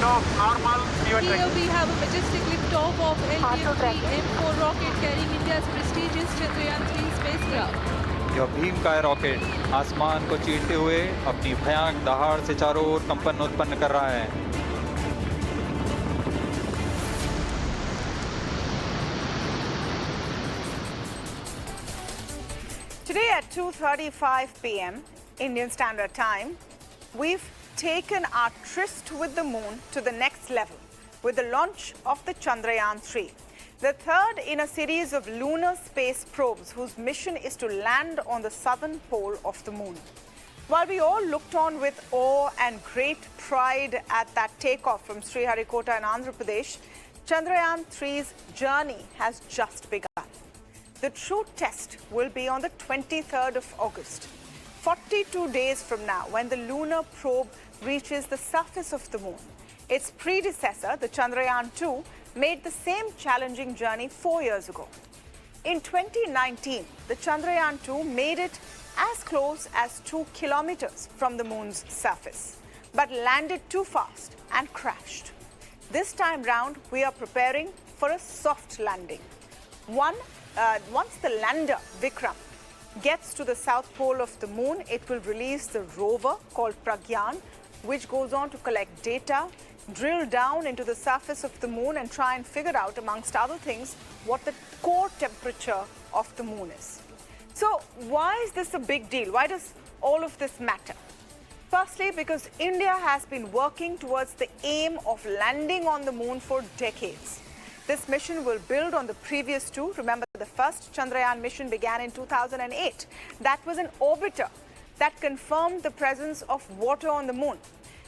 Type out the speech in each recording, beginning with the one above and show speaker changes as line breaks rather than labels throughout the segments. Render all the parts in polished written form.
of normal pivot
Here
track.
we have a majestic liftoff of LTM-3 M4 rocket carrying India's prestigious Chandrayaan-3 spacecraft.
यह भीम का rocket आसमान को चीरते हुए अपनी भयानक दहाड़ से चारों ओर कंपन उत्पन्न कर रहा है।
Today at 2:35 p.m. Indian Standard Time, we've taken our tryst with the moon to the next level with the launch of the Chandrayaan-3, the third in a series of lunar space probes whose mission is to land on the southern pole of the moon. While we all looked on with awe and great pride at that takeoff from Sriharikota in Andhra Pradesh, Chandrayaan-3's journey has just begun. The true test will be on the 23rd of August, 42 days from now, when the lunar probe reaches the surface of the moon. Its predecessor, the Chandrayaan-2, made the same challenging journey 4 years ago. In 2019, the Chandrayaan-2 made it as close as 2 kilometers from the moon's surface, but landed too fast and crashed. This time round, we are preparing for a soft landing. Once the lander, Vikram, gets to the south pole of the moon, it will release the rover called Pragyan, which goes on to collect data, drill down into the surface of the moon and try and figure out, amongst other things, what the core temperature of the moon is. So why is this a big deal? Why does all of this matter? Firstly, because India has been working towards the aim of landing on the moon for decades. This mission will build on the previous two. Remember, the first Chandrayaan mission began in 2008. That was an orbiter that confirmed the presence of water on the moon.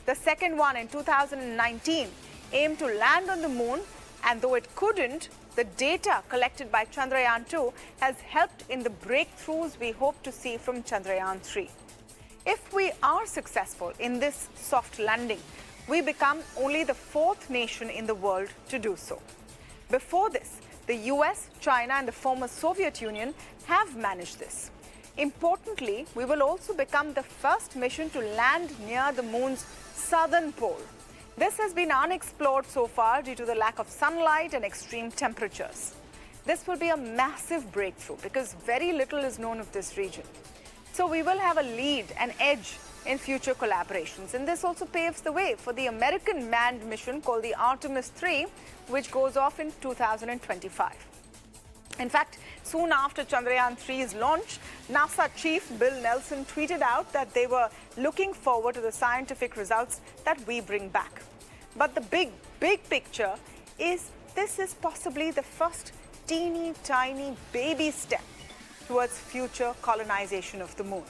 The second one in 2019 aimed to land on the moon, and though it couldn't, the data collected by Chandrayaan-2 has helped in the breakthroughs we hope to see from Chandrayaan-3. If we are successful in this soft landing, we become only the fourth nation in the world to do so. Before this, the US, China and the former Soviet Union have managed this. Importantly, we will also become the first mission to land near the moon's southern pole. This has been unexplored so far due to the lack of sunlight and extreme temperatures. This will be a massive breakthrough because very little is known of this region. So we will have a lead, an edge in future collaborations. And this also paves the way for the American manned mission called the Artemis 3, which goes off in 2025. In fact, soon after Chandrayaan-3's launch, NASA Chief Bill Nelson tweeted out that they were looking forward to the scientific results that we bring back. But the big picture is this is possibly the first teeny tiny baby step towards future colonization of the moon.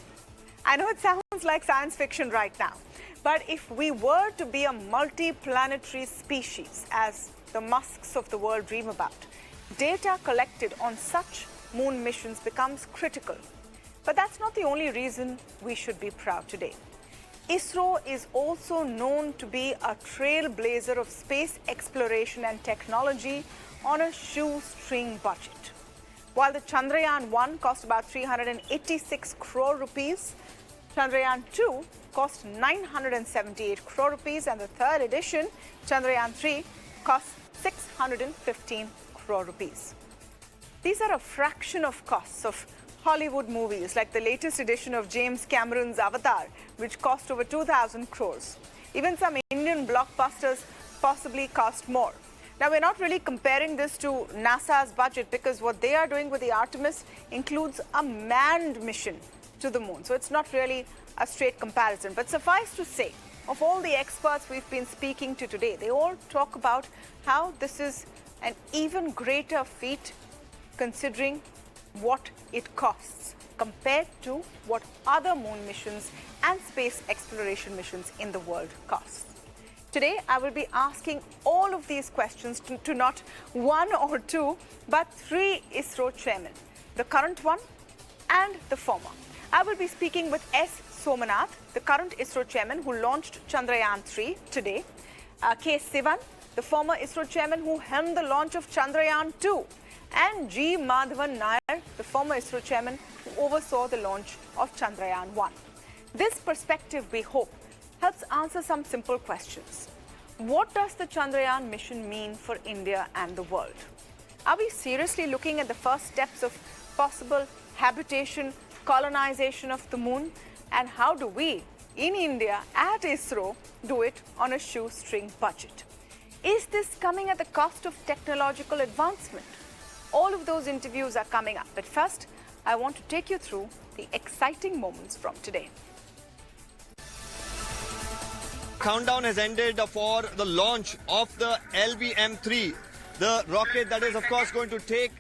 I know it sounds like science fiction right now, but if we were to be a multi-planetary species, as the Musks of the world dream about, data collected on such moon missions becomes critical. But that's not the only reason we should be proud today. ISRO is also known to be a trailblazer of space exploration and technology on a shoestring budget. While the Chandrayaan-1 cost about 386 crore rupees, Chandrayaan-2 cost 978 crore rupees, and the third edition, Chandrayaan-3, cost 615 crore rupees. These are a fraction of costs of Hollywood movies like the latest edition of James Cameron's Avatar, which cost over 2,000 crores. Even some Indian blockbusters possibly cost more. Now, we're not really comparing this to NASA's budget because what they are doing with the Artemis includes a manned mission to the moon. So it's not really a straight comparison. But suffice to say, of all the experts we've been speaking to today, they all talk about how this is an even greater feat considering what it costs compared to what other moon missions and space exploration missions in the world cost. Today, I will be asking all of these questions to not one or two, but three ISRO chairmen, the current one and the former. I will be speaking with S. Somanath, the current ISRO chairman who launched Chandrayaan-3 today, K. Sivan, the former ISRO chairman who helmed the launch of Chandrayaan-2, and G. Madhavan Nair, the former ISRO chairman who oversaw the launch of Chandrayaan-1. This perspective, we hope, helps answer some simple questions. What does the Chandrayaan mission mean for India and the world? Are we seriously looking at the first steps of possible habitation, colonization of the moon? And how do we, in India, at ISRO, do it on a shoestring budget? Is this coming at the cost of technological advancement? All of those interviews are coming up. But first, I want to take you through the exciting moments from today.
Countdown has ended for the launch of the LVM-3, the rocket that is, of course, going to take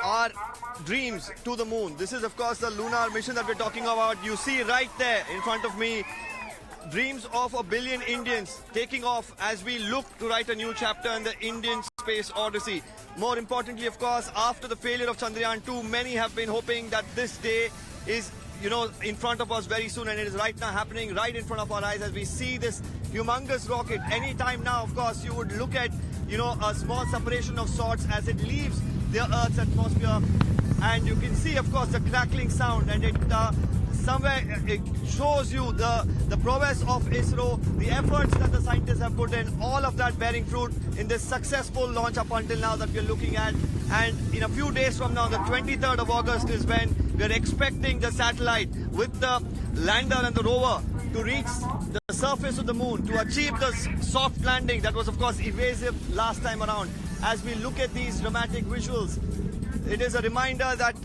our dreams to the moon. This is, of course, the lunar mission that we're talking about. You see right there in front of me, dreams of a billion Indians taking off as we look to write a new chapter in the Indian space odyssey. More importantly, of course, after the failure of Chandrayaan-2, many have been hoping that this day is in front of us very soon, and it is right now happening right in front of our eyes as we see this humongous rocket. Any time now, of course, you would look at, a small separation of sorts as it leaves the Earth's atmosphere, and you can see, of course, the crackling sound, and it it shows you the prowess of ISRO, the efforts that the scientists have put in, all of that bearing fruit in this successful launch up until now that we're looking at. And in a few days from now, the 23rd of August is when we're expecting the satellite with the lander and the rover to reach the surface of the moon, to achieve the soft landing that was, of course, evasive last time around. As we look at these dramatic visuals, it is a reminder that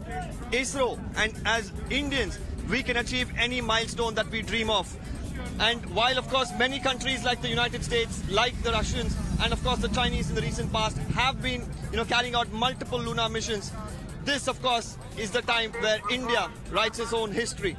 ISRO and as Indians, we can achieve any milestone that we dream of. And while, of course, many countries like the United States, like the Russians, and of course the Chinese in the recent past have been, carrying out multiple lunar missions, this, of course, is the time where India writes its own history.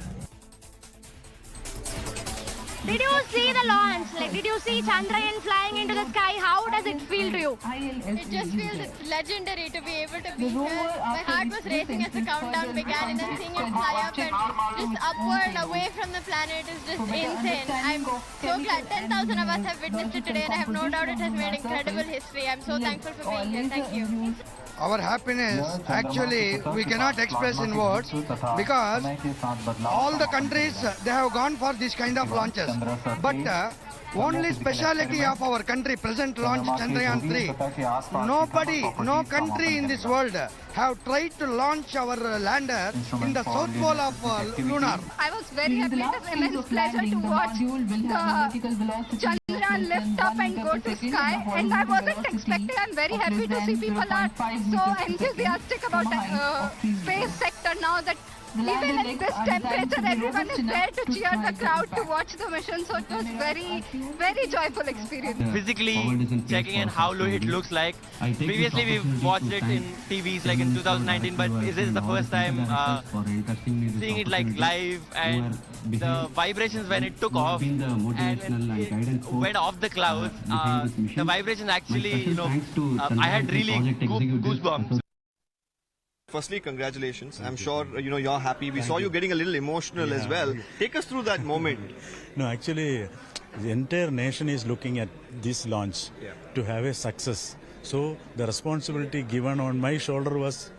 Did you see the launch? Did you see Chandrayaan flying into the sky? How does it feel to you?
It just feels legendary to be able to be here. My heart was racing as the countdown began, and then seeing it fly up and just upward away from the planet is just insane. I'm so glad 10,000 of us have witnessed it today, and I have no doubt it has made incredible history. I'm so thankful for being here. Thank you.
Our happiness, actually, we cannot express in words because all the countries, they have gone for this kind of launches. But only speciality of our country, present launch Chandrayaan-3. Nobody, no country in this world have tried to launch our lander in the south pole of lunar.
I was very happy. It was an immense pleasure to watch the Chandrayaan lift up and go to sky. And I wasn't expecting. I'm very happy to see people are so enthusiastic about the space sector now that even at this temperature, everyone is there to cheer the crowd to watch the mission. So it was very, very joyful experience.
Physically checking in how it looks like. Previously, we've watched it in TVs like in 2019, but this is the first time seeing it live, and the vibrations when it took off and it went off the clouds. The vibrations actually, I had really goosebumps.
Firstly, congratulations. I'm sure you're happy. We saw you getting a little emotional as well. Take us through that moment.
No, actually, the entire nation is looking at this launch to have a success. So the responsibility given on my shoulder was,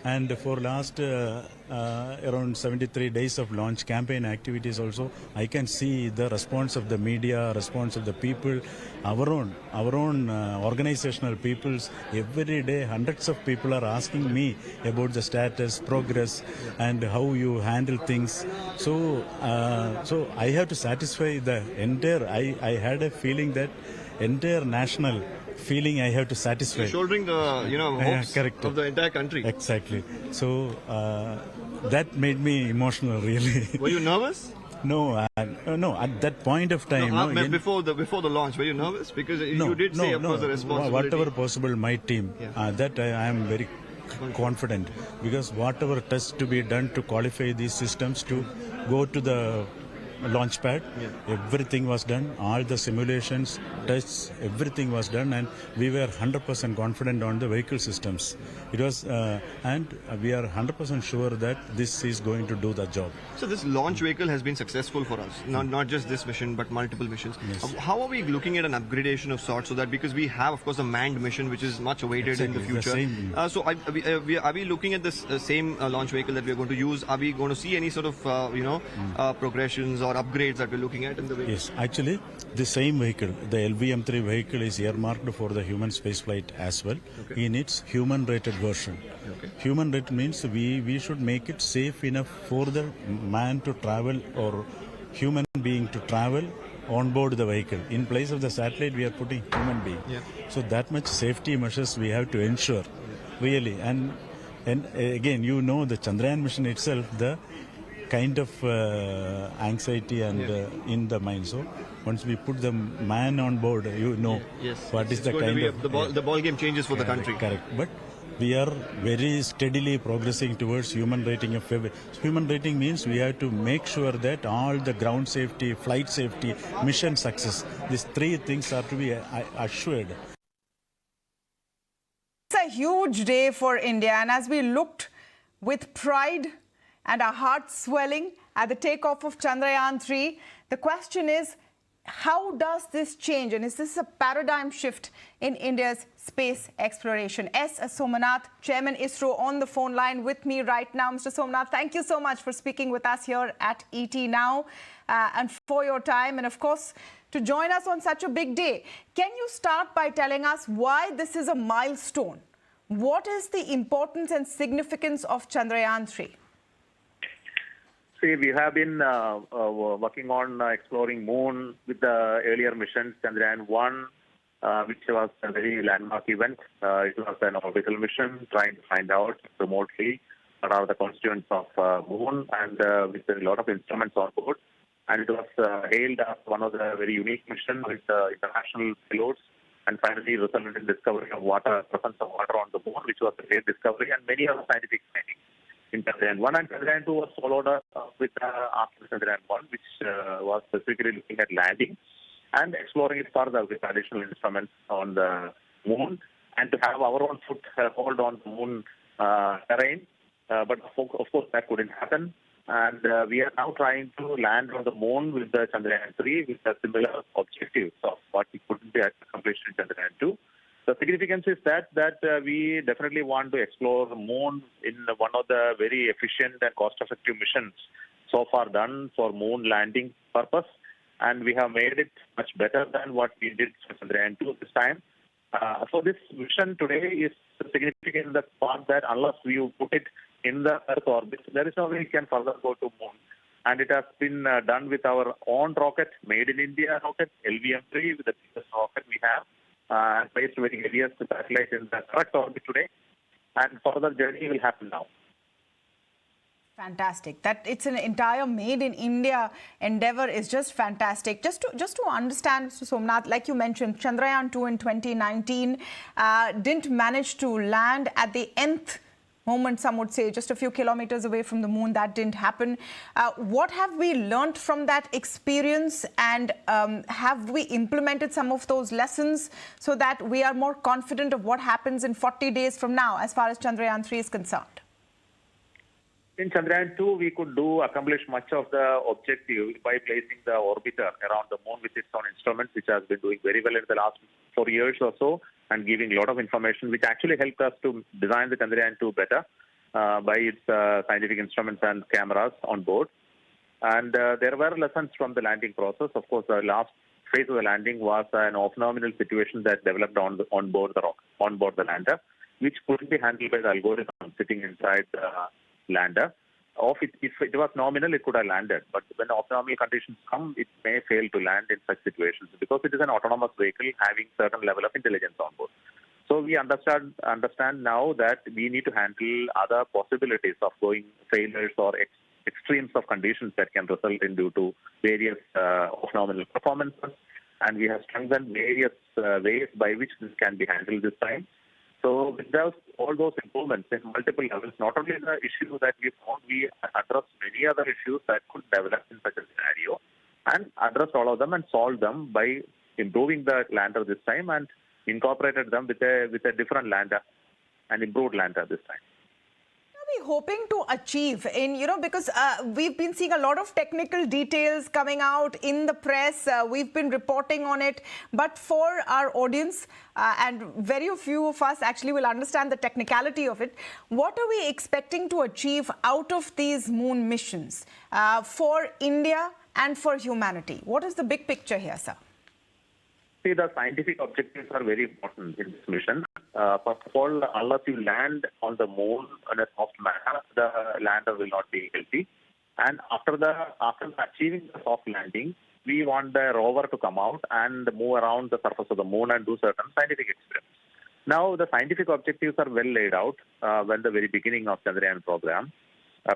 and for last around 73 days of launch campaign activities also, I can see the response of the media, response of the people, our own organizational peoples. Every day, hundreds of people are asking me about the status, progress, and how you handle things. So, so I have to satisfy the entire. I had a feeling that entire national feeling I have to satisfy.
You're shouldering the hopes of the entire country.
Exactly. So that made me emotional, really.
Were you nervous?
No, no. At that point of time,
before the launch, were you nervous? Because you did say, of course, the responsibility.
Whatever possible, my team. That I am very confident, because whatever tests to be done to qualify these systems to go to the launch pad, everything was done. All the simulations, tests, everything was done, and we were 100% confident on the vehicle systems. It was, and we are 100% sure that this is going to do the job.
So this launch vehicle has been successful for us, not just this mission, but multiple missions.
Yes.
How are we looking at an upgradation of sorts, so that, because we have, of course, a manned mission which is much awaited in the future. So are we looking at this same launch vehicle that we are going to use? Are we going to see any sort of progressions or upgrades that we're looking at in the vehicle?
Yes, actually, the same vehicle, the LVM3 vehicle, is earmarked for the human spaceflight as well in its human-rated version. Human-rated means we should make it safe enough for the man to travel or human being to travel on board the vehicle. In place of the satellite, we are putting human being. So that much safety measures we have to ensure, really. And again, you know, the Chandrayaan mission itself, the kind of anxiety and in the mind. So once we put the man on board, you know what is the kind of...
The ball game changes for the country.
Correct. But we are very steadily progressing towards human rating of every. Human rating means we have to make sure that all the ground safety, flight safety, mission success, these three things are to be assured.
It's a huge day for India, and as we looked with pride and our hearts swelling at the takeoff of Chandrayaan-3, the question is, how does this change, and is this a paradigm shift in India's space exploration? Somanath, Chairman ISRO, on the phone line with me right now. Mr. Somanath, thank you so much for speaking with us here at ET Now and for your time, and of course, to join us on such a big day. Can you start by telling us why this is a milestone? What is the importance and significance of Chandrayaan-3?
See, we have been working on exploring moon with the earlier missions, Chandrayaan-1, which was a very landmark event. It was an orbital mission trying to find out remotely what are the constituents of moon, and with a lot of instruments on board. And it was hailed as one of the very unique missions with international payloads, and finally resulted in discovery of water, presence of water on the moon, which was a great discovery, and many other scientific findings in Chandrayaan-1. And Chandrayaan-2 was followed up with after Chandrayaan-1, which was specifically looking at landing and exploring it further with additional instruments on the moon, and to have our own foothold on the moon terrain. But of course, that couldn't happen. And we are now trying to land on the moon with the Chandrayaan-3 with a similar objectives of what we couldn't accomplish in Chandrayaan-2. The significance is that we definitely want to explore the moon in one of the very efficient and cost-effective missions so far done for moon landing purpose, and we have made it much better than what we did for Chandrayaan-2 this time. So this mission today is significant in the part that unless we put it in the Earth orbit, there is no way we can further go to moon. And it has been done with our own rocket, made in India rocket, LVM3, with the biggest rocket we have. Placed very heaviest satellite in the correct orbit today, and further journey will happen now.
Fantastic. That it's an entire made in India endeavor is just fantastic. Just to understand, Mr. Somanath, like you mentioned, Chandrayaan-2 in 2019 didn't manage to land at the nth moment, some would say, just a few kilometers away from the moon. That didn't happen. What have we learnt from that experience, and have we implemented some of those lessons so that we are more confident of what happens in 40 days from now as far as Chandrayaan-3 is concerned?
In Chandrayaan-2, we could accomplish much of the objective by placing the orbiter around the moon with its own instruments, which has been doing very well in the last 4 years or so, and giving a lot of information, which actually helped us to design the Chandrayaan-2 better by its scientific instruments and cameras on board. And there were lessons from the landing process. Of course, the last phase of the landing was an off-nominal situation that developed on board the lander, which couldn't be handled by the algorithm sitting inside the lander. If it was nominal, it could have landed. But when off-nominal conditions come, it may fail to land in such situations because it is an autonomous vehicle having certain level of intelligence on board. So we understand now that we need to handle other possibilities of going failures or extremes of conditions that can result in due to various off-nominal performances. And we have strengthened various ways by which this can be handled this time. So with all those improvements in multiple levels, not only the issue that we found, we addressed many other issues that could develop in such a scenario, and addressed all of them and solved them by improving the lander this time and incorporated them with a different lander, an improved lander this time.
What are we hoping to achieve because we've been seeing a lot of technical details coming out in the press. We've been reporting on it, but for our audience, and very few of us actually will understand the technicality of it, what are we expecting to achieve out of these moon missions for India and for humanity? What is the big picture here, sir?
See, the scientific objectives are very important in this mission. First of all, unless you land on the moon in a soft manner, the lander will not be healthy. And after achieving the soft landing, we want the rover to come out and move around the surface of the moon and do certain scientific experiments. Now, the scientific objectives are well laid out when the very beginning of Chandrayaan program,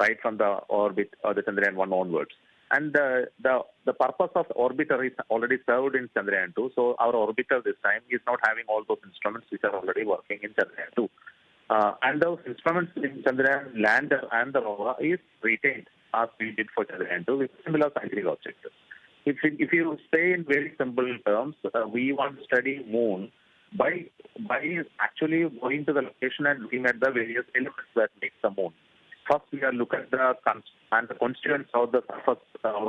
right from the orbit or the Chandrayaan-1 onwards. And the purpose of orbiter is already served in Chandrayaan-2. So our orbiter this time is not having all those instruments which are already working in Chandrayaan-2. And those instruments in Chandrayaan lander and the rover is retained as we did for Chandrayaan-2 with similar scientific objectives. If you say in very simple terms, we want to study moon by actually going to the location and looking at the various elements that make the moon. First, we are looking at the constituents of the surface,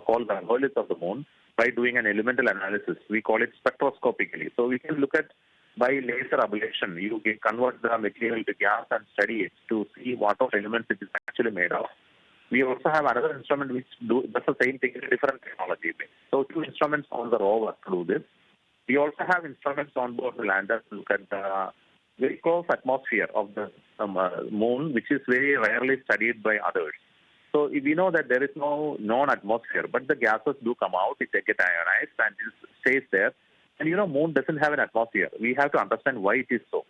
called the alloys of the moon, by doing an elemental analysis. We call it spectroscopically. So we can look at by laser ablation. You can convert the material to gas and study it to see what of elements it is actually made of. We also have another instrument which does the same thing in a different technology. So 2 instruments on the rover to do this. We also have instruments on board the lander to look at the very close atmosphere of the moon, which is very rarely studied by others. So we know that there is no known atmosphere, but the gases do come out, it get ionized and it stays there. And moon doesn't have an atmosphere. We have to understand why it is so.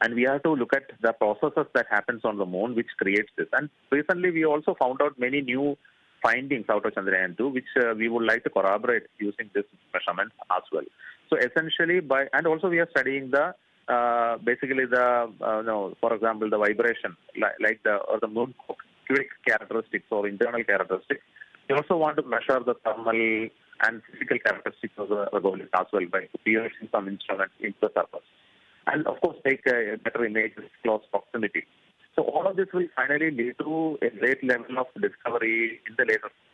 And we have to look at the processes that happens on the moon which creates this. And recently we also found out many new findings out of Chandrayaan-2, which we would like to corroborate using this measurement as well. So essentially, and also we are studying the for example, the vibration, like the moon quick characteristics or internal characteristics. We also want to measure the thermal and physical characteristics of the regolith as well by using some instruments into the surface. And of course, take a better image with close proximity. So all of this will finally lead to a great level of discovery in the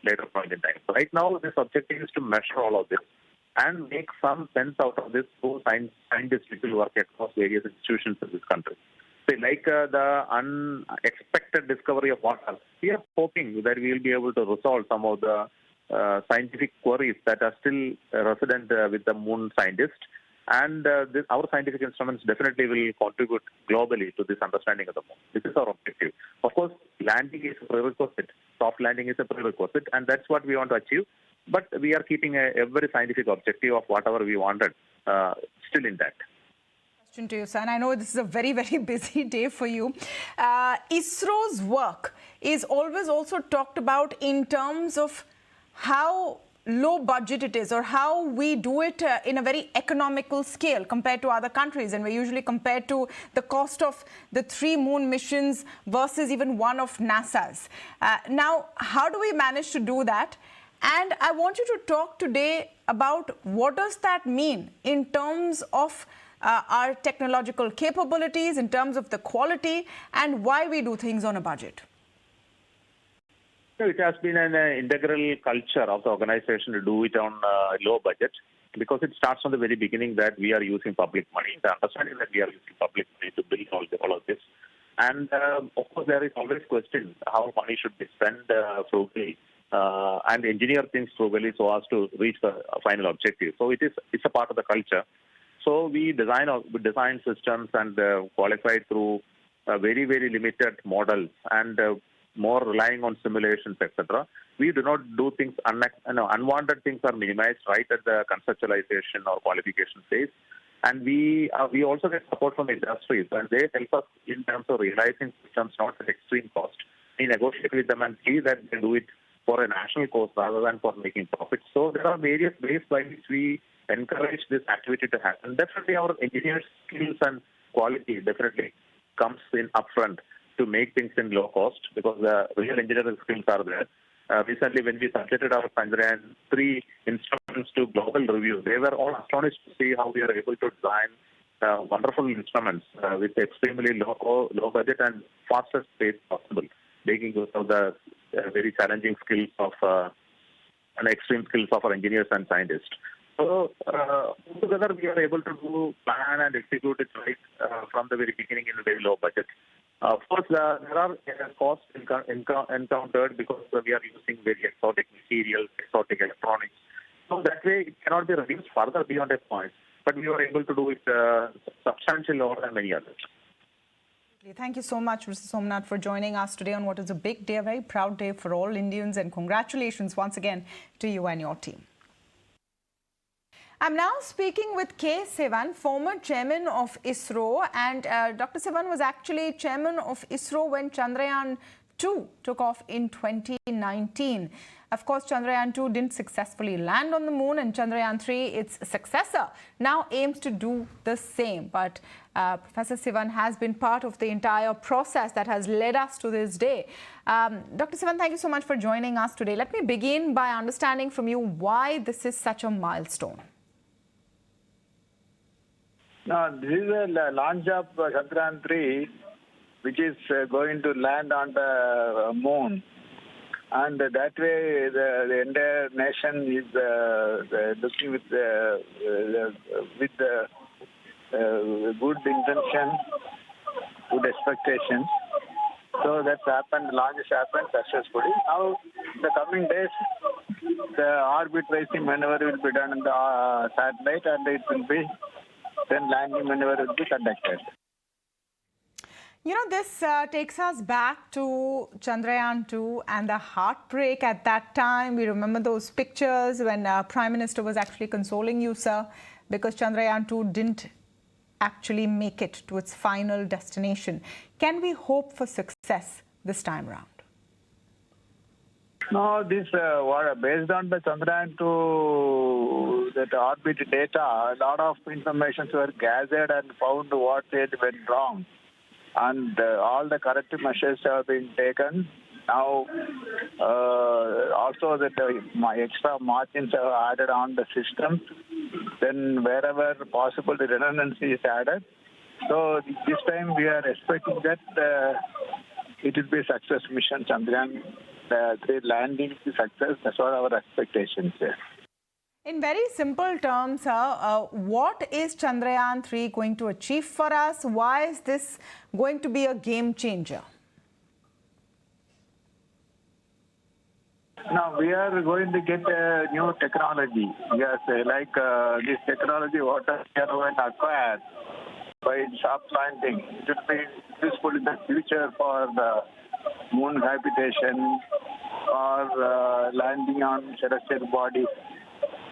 later point in time. So right now, this objective is to measure all of this and make some sense out of this through scientists who work across various institutions in this country. So like the unexpected discovery of water, we are hoping that we will be able to resolve some of the scientific queries that are still resident with the moon scientists. And our scientific instruments definitely will contribute globally to this understanding of the moon. This is our objective. Of course, landing is a prerequisite. Soft landing is a prerequisite, and that's what we want to achieve. But we are keeping a very scientific objective of whatever we wanted still intact.
Question to you, sir. And I know this is a very, very busy day for you. ISRO's work is always also talked about in terms of how low budget it is or how we do it in a very economical scale compared to other countries, and we usually compare to the cost of the 3 moon missions versus even one of NASA's. Now, how do we manage to do that? And I want you to talk today about what does that mean in terms of our technological capabilities, in terms of the quality, and why we do things on a budget.
It has been an integral culture of the organization to do it on low budget, because it starts from the very beginning that we are using public money, the understanding that we are using public money to build all of this. And of course, there is always question how money should be spent frugally and engineer things frugally so as to reach the final objective. So it's a part of the culture. So we design systems and qualify through very, very limited models and more relying on simulations, etc. We do not do things, unwanted things are minimized right at the conceptualization or qualification phase. And we also get support from industries, and they help us in terms of realizing systems not at extreme cost. We negotiate with them and see that they do it for a national cause rather than for making profits. So there are various ways by which we encourage this activity to happen. Definitely our engineers' skills and quality definitely comes in upfront to make things in low cost, because the real engineering skills are there. Recently, when we submitted our Chandrayaan-3 instruments to global review, they were all astonished to see how we are able to design wonderful instruments with extremely low budget and fastest pace possible, making use of the very challenging skills of and extreme skills of our engineers and scientists. So together we are able to plan and execute it right from the very beginning in a very low budget. Of course, there are costs encountered because we are using very exotic materials, exotic electronics. So that way, it cannot be reduced further beyond a point. But we were able to do it substantially lower than many others.
Thank you so much, Mr. Somanath, for joining us today on what is a big day, a very proud day for all Indians. And congratulations once again to you and your team. I'm now speaking with K. Sivan, former chairman of ISRO. And Dr. Sivan was actually chairman of ISRO when Chandrayaan-2 took off in 2019. Of course, Chandrayaan-2 didn't successfully land on the moon, and Chandrayaan-3, its successor, now aims to do the same. But Professor Sivan has been part of the entire process that has led us to this day. Dr. Sivan, thank you so much for joining us today. Let me begin by understanding from you why this is such a milestone.
Now, this is a launch of Chandrayaan-3, which is going to land on the moon. And that way, the entire nation is looking with good intention, good expectations. So that's happened, launch has happened successfully. Now, in the coming days, the orbit raising maneuver will be done on the satellite, and it will be then landing maneuver will be conducted.
You know, this takes us back to Chandrayaan-2 and the heartbreak at that time. We remember those pictures when Prime Minister was actually consoling you, sir, because Chandrayaan-2 didn't actually make it to its final destination. Can we hope for success this time around?
No, this based on the Chandrayaan-2 that orbit data, a lot of information were gathered and found what had went wrong. And all the corrective measures have been taken. Now, also that my extra margins are added on the system. Then wherever possible, the redundancy is added. So this time we are expecting that it will be a success mission. Chandrayaan, the landing is success. That's what our expectations are.
In very simple terms, what is Chandrayaan-3 going to achieve for us? Why is this going to be a game changer?
Now, we are going to get a new technology. Yes, like this technology, what we are going to acquire by soft landing. It will be useful in the future for the moon habitation or landing on celestial bodies.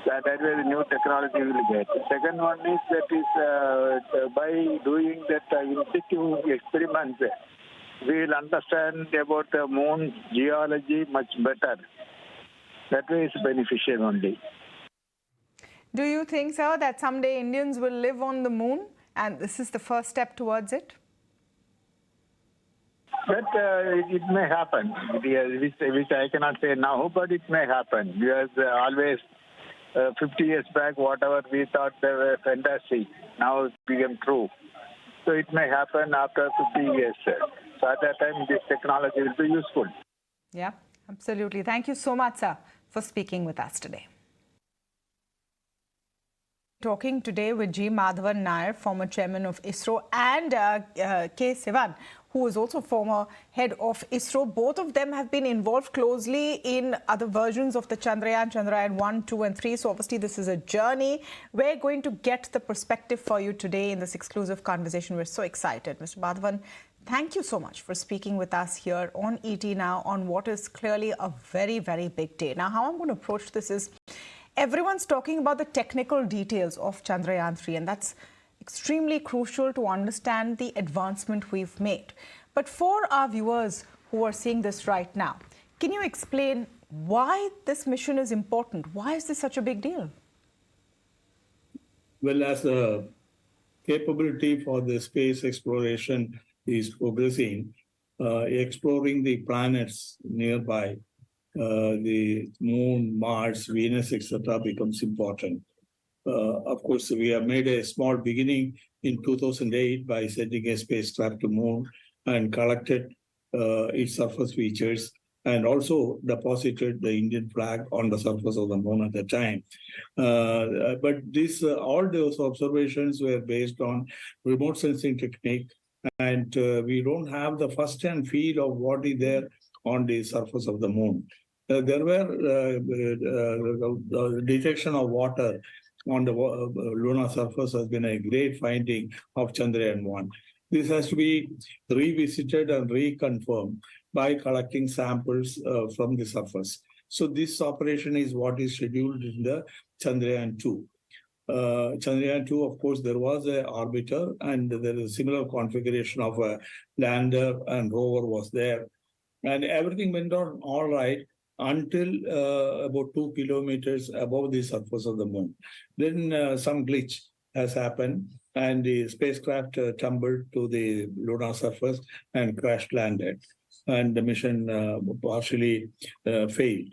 That way the new technology will get. The second one is that by doing that in situ experiments, we will understand about the moon geology much better. That way it's beneficial only.
Do you think, sir, that someday Indians will live on the moon and this is the first step towards it?
But it may happen, which I cannot say now, but it may happen. Because always 50 years back, whatever we thought they were fantasy, now it became true. So it may happen after 50 years. So at that time, this technology will be useful.
Yeah, absolutely. Thank you so much, sir, for speaking with us today. Talking today with G. Madhavan Nair, former chairman of ISRO, and K. Sivan, who is also former head of ISRO. Both of them have been involved closely in other versions of the Chandrayaan-1, 2 and 3. So obviously this is a journey. We're going to get the perspective for you today in this exclusive conversation. We're so excited. Mr. Madhavan, thank you so much for speaking with us here on ET Now on what is clearly a very, very big day. Now, how I'm going to approach this is everyone's talking about the technical details of Chandrayaan-3, and that's extremely crucial to understand the advancement we've made. But for our viewers who are seeing this right now, can you explain why this mission is important? Why is this such a big deal?
Well, as a capability for the space exploration is progressing, exploring the planets nearby, the moon, Mars, Venus, etc., becomes important. Of course, we have made a small beginning in 2008 by sending a spacecraft to moon and collected its surface features and also deposited the Indian flag on the surface of the moon at the time. But this, all those observations were based on remote sensing technique and we don't have the first-hand feel of what is there on the surface of the moon. There were detection of water on the lunar surface has been a great finding of Chandrayaan-1. This has to be revisited and reconfirmed by collecting samples from the surface. So this operation is what is scheduled in the Chandrayaan-2. Chandrayaan-2, of course, there was an orbiter and there is a similar configuration of a lander and rover was there. And everything went on all right until about 2 kilometers above the surface of the moon. Then some glitch has happened and the spacecraft tumbled to the lunar surface and crash landed. And the mission partially failed.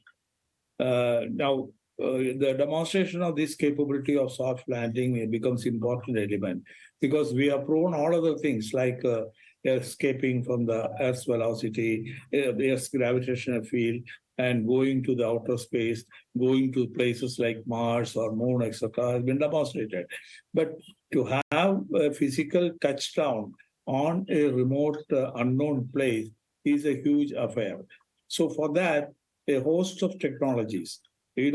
Now, the demonstration of this capability of soft landing becomes important element because we have proven all other things like escaping from the Earth's velocity, Earth's gravitational field, and going to the outer space, going to places like Mars or Moon, etc., has been demonstrated. But to have a physical touchdown on a remote unknown place is a huge affair. So for that, a host of technologies, as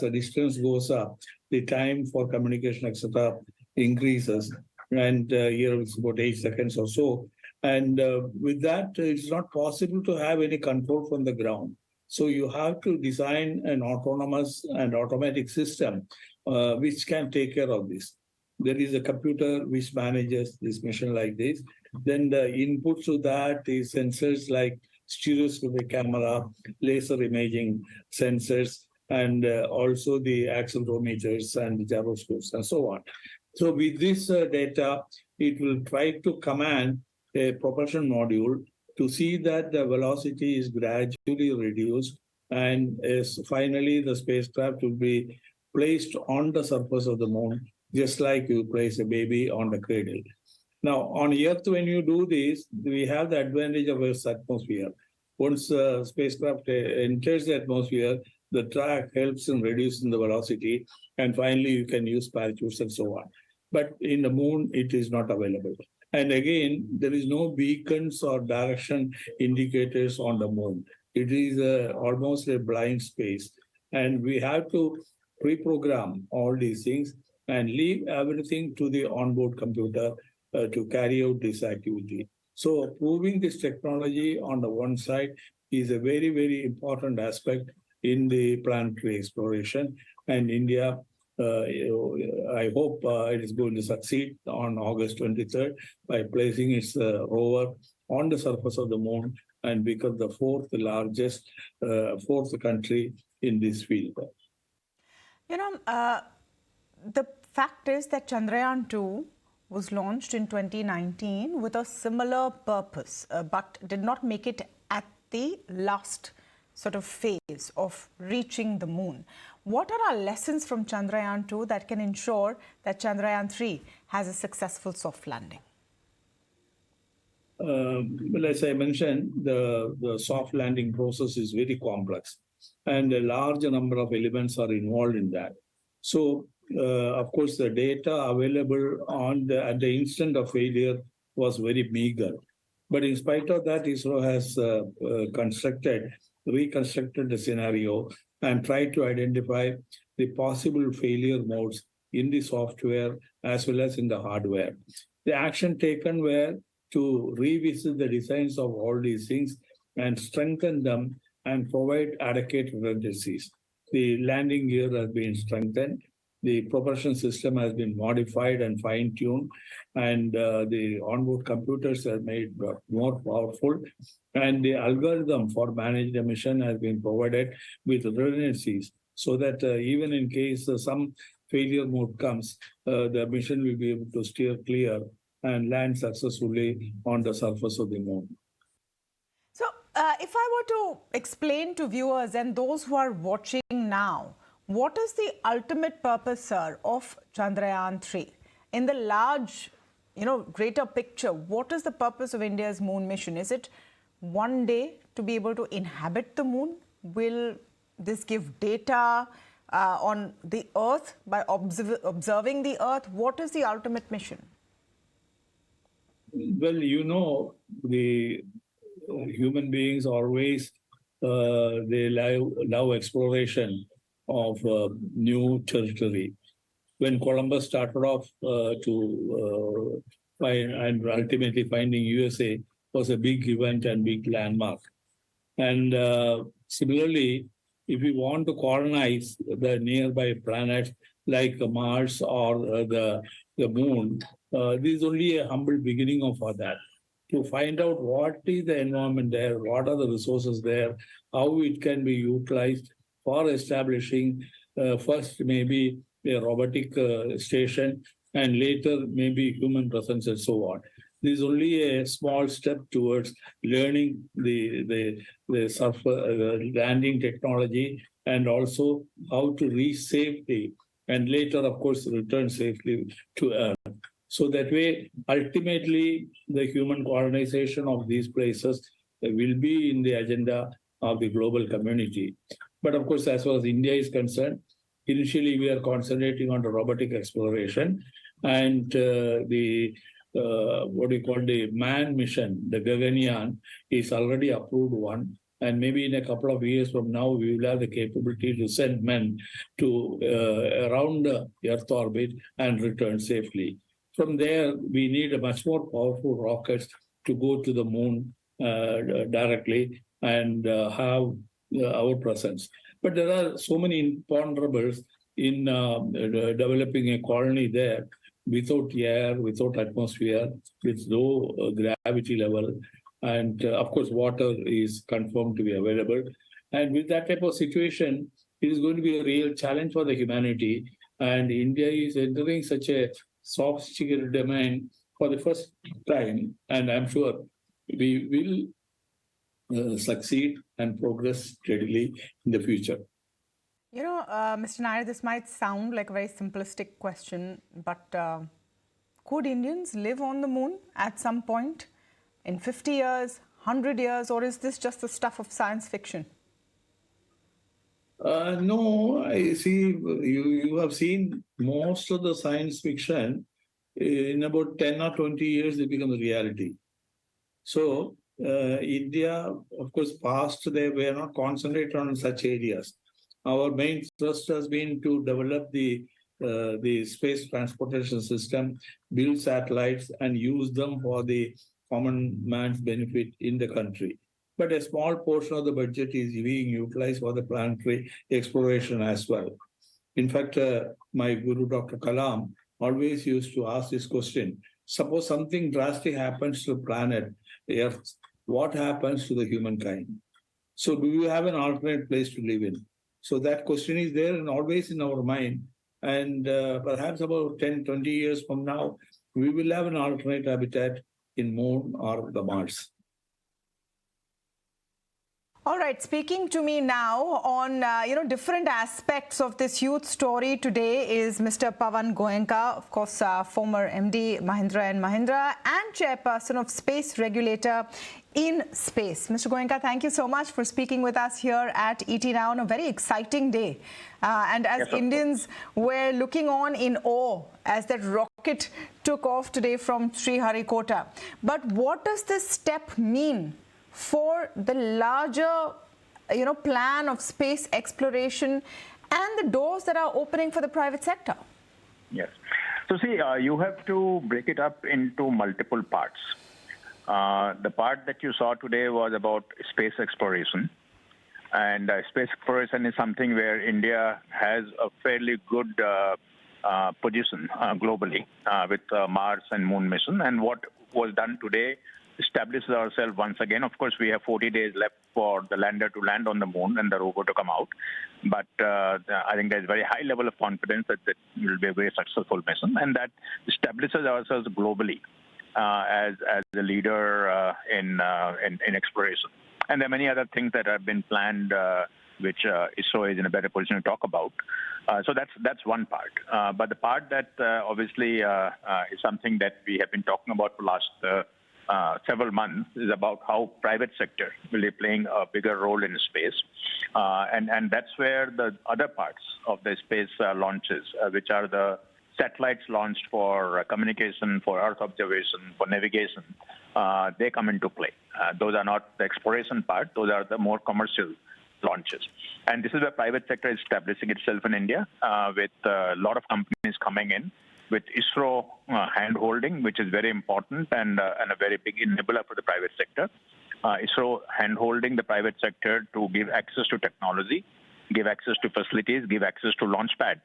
the distance goes up, the time for communication, etc., increases. And here it's about 8 seconds or so. And with that, it's not possible to have any control from the ground. So you have to design an autonomous and automatic system which can take care of this. There is a computer which manages this mission like this. Then the input to that is sensors like stereoscopic camera, laser imaging sensors, and also the accelerometers and the gyroscopes and so on. So with this data, it will try to command a propulsion module to see that the velocity is gradually reduced and finally the spacecraft will be placed on the surface of the moon, just like you place a baby on the cradle. Now, on Earth, when you do this, we have the advantage of Earth's atmosphere. Once the spacecraft enters the atmosphere, the track helps in reducing the velocity, and finally you can use parachutes and so on. But in the moon, it is not available. And again, there is no beacons or direction indicators on the moon. It is almost a blind space. And we have to pre-program all these things and leave everything to the onboard computer to carry out this activity. So proving this technology on the one side is a very, very important aspect in the planetary exploration. And India, I hope it is going to succeed on August 23rd by placing its rover on the surface of the moon and become the fourth country in this field.
The fact is that Chandrayaan-2 was launched in 2019 with a similar purpose, but did not make it at the last sort of phase of reaching the moon. What are our lessons from Chandrayaan-2 that can ensure that Chandrayaan-3 has a successful soft landing?
Well, as I mentioned, the soft landing process is very complex and a large number of elements are involved in that. So, of course, the data available at the instant of failure was very meager. But in spite of that, ISRO has reconstructed the scenario and tried to identify the possible failure modes in the software as well as in the hardware. The action taken were to revisit the designs of all these things and strengthen them and provide adequate redundancies. The landing gear has been strengthened. The propulsion system has been modified and fine-tuned, and the onboard computers are made more powerful. And the algorithm for managing the mission has been provided with redundancies so that even in case some failure mode comes, the mission will be able to steer clear and land successfully on the surface of the moon.
So, if I were to explain to viewers and those who are watching now, what is the ultimate purpose, sir, of Chandrayaan-3? In the large, greater picture, what is the purpose of India's moon mission? Is it one day to be able to inhabit the moon? Will this give data on the Earth by observing the Earth? What is the ultimate mission?
Well, the human beings always they love exploration of new territory. When Columbus started off to find and ultimately finding USA was a big event and big landmark. And similarly, if we want to colonize the nearby planets like Mars or the moon, this is only a humble beginning of that. To find out what is the environment there, what are the resources there, how it can be utilized for establishing first maybe a robotic station and later maybe human presence and so on. This is only a small step towards learning the landing technology and also how to reach safely and later, of course, return safely to Earth. So that way, ultimately, the human colonization of these places will be in the agenda of the global community. But of course, as far as India is concerned, initially we are concentrating on the robotic exploration and the manned mission, the Gaganyaan, is already approved one. And maybe in a couple of years from now, we will have the capability to send men to around the Earth orbit and return safely. From there, we need a much more powerful rockets to go to the moon directly and have our presence. But there are so many imponderables in developing a colony there without air, without atmosphere, with low gravity level. And of course, water is confirmed to be available. And with that type of situation, it is going to be a real challenge for the humanity. And India is entering such a sophisticated domain for the first time. And I'm sure we will succeed and progress steadily in the future.
Mr. Nair, this might sound like a very simplistic question, but could Indians live on the moon at some point in 50 years, 100 years, or is this just the stuff of science fiction?
No, I see you have seen most of the science fiction. In about 10 or 20 years, it becomes a reality. So India, of course, past they were not concentrated on such areas. Our main thrust has been to develop the space transportation system, build satellites, and use them for the common man's benefit in the country. But a small portion of the budget is being utilized for the planetary exploration as well. In fact, my guru, Dr. Kalam, always used to ask this question. Suppose something drastic happens to the planet Earth, what happens to the humankind? So do you have an alternate place to live in? So that question is there and always in our mind. And perhaps about 10, 20 years from now, we will have an alternate habitat in Moon or the Mars.
All right, speaking to me now on different aspects of this huge story today is Mr. Pavan Goenka, of course, former MD Mahindra & Mahindra and Chairperson of Space Regulator in Space. Mr. Goenka, thank you so much for speaking with us here at ET Now on a very exciting day. And as Indians, we're looking on in awe as that rocket took off today from Sriharikota. But what does this step mean for the larger, plan of space exploration and the doors that are opening for the private sector?
Yes. So see, you have to break it up into multiple parts. The part that you saw today was about space exploration. And space exploration is something where India has a fairly good position globally with Mars and Moon mission. And what was done today establishes ourselves once again. Of course, we have 40 days left for the lander to land on the moon and the rover to come out. But I think there's a very high level of confidence that it will be a very successful mission, and that establishes ourselves globally as a leader in exploration. And there are many other things that have been planned, which ISRO is in a better position to talk about. So that's one part. But the part that obviously is something that we have been talking about for the last several months is about how private sector will be playing a bigger role in space. And that's where the other parts of the space launches, which are the satellites launched for communication, for Earth observation, for navigation, they come into play. Those are not the exploration part. Those are the more commercial launches. And this is where private sector is establishing itself in India with a lot of companies coming in, with ISRO hand-holding, which is very important and a very big enabler for the private sector. ISRO hand-holding the private sector to give access to technology, give access to facilities, give access to launchpad,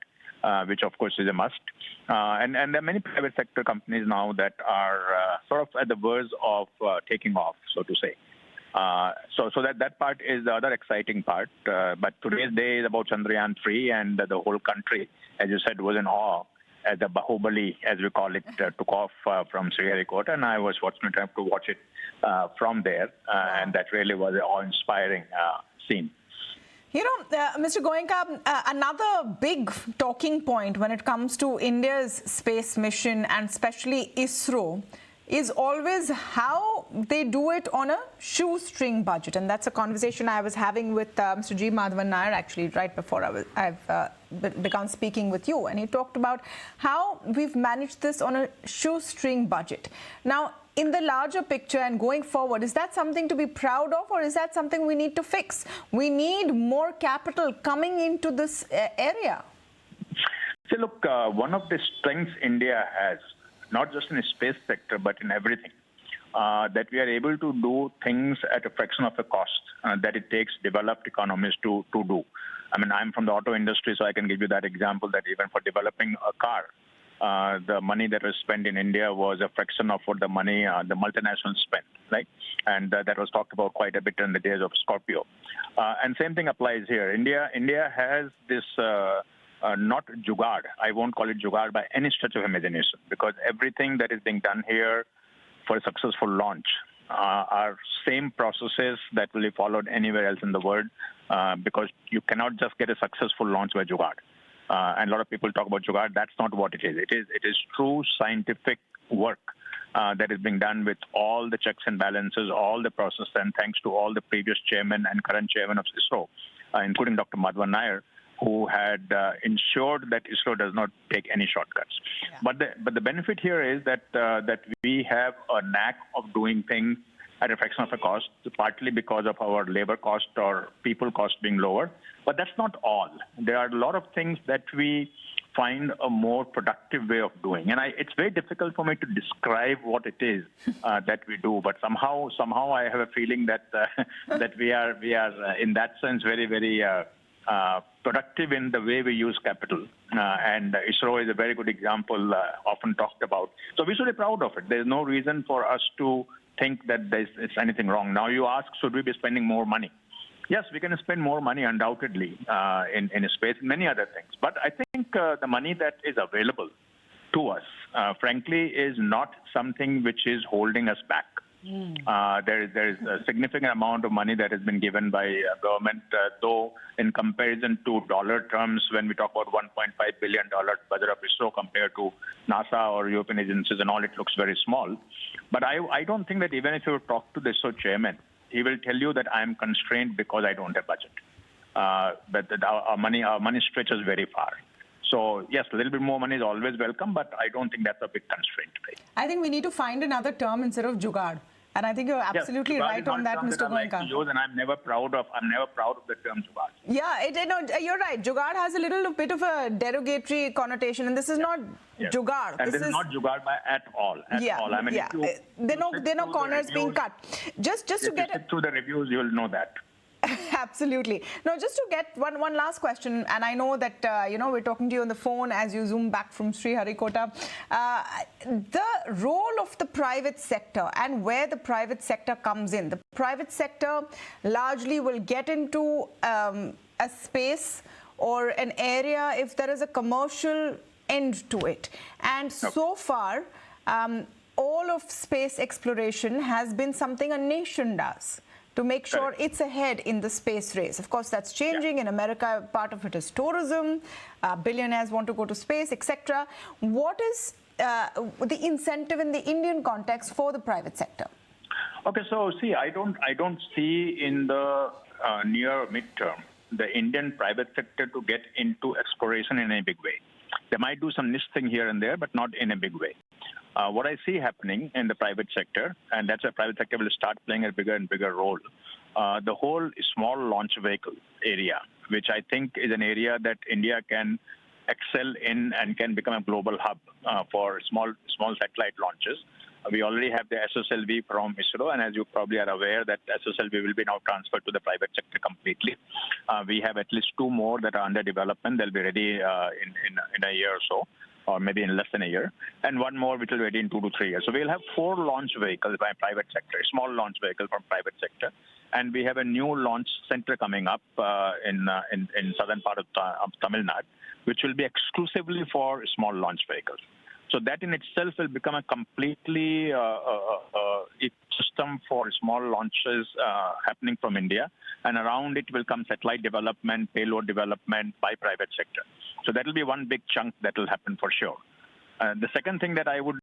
which of course is a must. And there are many private sector companies now that are sort of at the verge of taking off, so to say. So that part is the other exciting part. But today's day is about Chandrayaan-3, and the whole country, as you said, was in awe as the Bahubali, as we call it, took off from Sriharikota, and I was fortunate enough to watch it from there, and that really was an awe-inspiring scene.
You know, Mr. Goenka, another big talking point when it comes to India's space mission, and especially ISRO, is always how they do it on a shoestring budget. And that's a conversation I was having with Mr. G. Madhavan Nair, actually, right before I've begun speaking with you. And he talked about how we've managed this on a shoestring budget. Now, in the larger picture and going forward, is that something to be proud of, or is that something we need to fix? We need more capital coming into this area.
See, look, one of the strengths India has, not just in the space sector, but in everything, that we are able to do things at a fraction of the cost that it takes developed economies to do. I mean, I'm from the auto industry, so I can give you that example that even for developing a car, the money that was spent in India was a fraction of what the money the multinationals spent, right? And that was talked about quite a bit in the days of Scorpio. And same thing applies here. India has this not jugaad. I won't call it jugaad by any stretch of imagination, because everything that is being done here for a successful launch are same processes that will be followed anywhere else in the world, because you cannot just get a successful launch by jugaad. And a lot of people talk about jugaad. That's not what it is. It is true scientific work that is being done with all the checks and balances, all the process, and thanks to all the previous chairman and current chairman of ISRO, including Dr. Madhavan Nair, who had ensured that ISRO does not take any shortcuts. Yeah. But the benefit here is that we have a knack of doing things at a fraction of a cost, partly because of our labor cost or people cost being lower. But that's not all. There are a lot of things that we find a more productive way of doing. And it's very difficult for me to describe what it is that we do. But somehow I have a feeling that that we are in that sense very, very productive in the way we use capital. And ISRO is a very good example, often talked about. So we should be proud of it. There's no reason for us to think that it's anything wrong. Now you ask, should we be spending more money? Yes, we can spend more money undoubtedly in space and many other things. But I think the money that is available to us, frankly, is not something which is holding us back. There is a significant amount of money that has been given by government, though in comparison to dollar terms, when we talk about $1.5 billion budget of ISRO compared to NASA or European agencies and all, it looks very small. But I don't think that even if you talk to the ISRO chairman, he will tell you that I am constrained because I don't have budget. But our money stretches very far. So, yes, a little bit more money is always welcome, but I don't think that's a big constraint.
I think we need to find another term instead of jugaad. And I think you're absolutely right on that, Mr. Goenka.
And I'm never proud of the term jugaad.
Yeah, you're right. Jugaad has a little bit of a derogatory connotation, and this is not jugaad.
And this is not jugaad at all. I mean,
there are no corners being cut. Just to get
through the reviews, you'll know that.
Absolutely. Now, just to get one last question, and I know that we're talking to you on the phone as you zoom back from Sriharikota. The role of the private sector and where the private sector comes in. The private sector largely will get into a space or an area if there is a commercial end to it. And so far, all of space exploration has been something a nation does, to make sure it's ahead in the space race. Of course, that's changing. In America, part of it is tourism. Billionaires want to go to space, etc. What is the incentive in the Indian context for the private sector?
Okay, so see, I don't see in the near midterm the Indian private sector to get into exploration in a big way. They might do some niche thing here and there, but not in a big way. What I see happening in the private sector, and that's why private sector will start playing a bigger and bigger role, the whole small launch vehicle area, which I think is an area that India can excel in and can become a global hub for small satellite launches. We already have the SSLV from ISRO, and as you probably are aware, that SSLV will be now transferred to the private sector completely. We have at least 2 more that are under development. They'll be ready in a year or so, or maybe in less than a year, and 1 more which will be ready in 2 to 3 years. So we'll have 4 launch vehicles by private sector, a small launch vehicle from private sector, and we have a new launch center coming up in southern part of Tamil Nadu, which will be exclusively for small launch vehicles. So that in itself will become a completely ecosystem for small launches happening from India, and around it will come satellite development, payload development by private sector. So that will be one big chunk that will happen for sure. The second thing that I would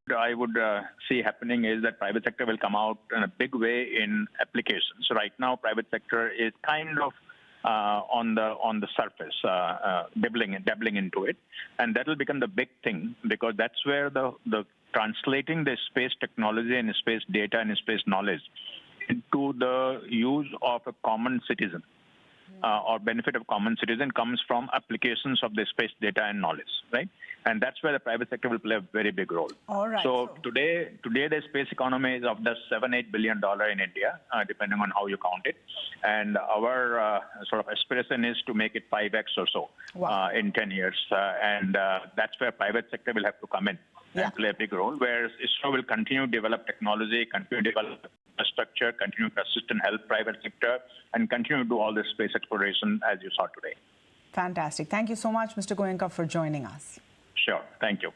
see happening is that private sector will come out in a big way in applications. So right now, private sector is kind of on the surface, dabbling into it, and that will become the big thing, because that's where the translating the space technology and space data and space knowledge into the use of a common citizen or benefit of common citizen comes from applications of the space data and knowledge, right? And that's where the private sector will play a very big role.
All right.
So today the space economy is of the $7-8 billion in India, depending on how you count it. And our sort of aspiration is to make it 5x or so in 10 years. And that's where private sector will have to come in and play a big role, whereas ISRO will continue to develop technology, continue to develop infrastructure, continue to assist and help private sector, and continue to do all this space exploration as you saw today.
Fantastic. Thank you so much, Mr. Goenka, for joining us.
Sure. Thank you.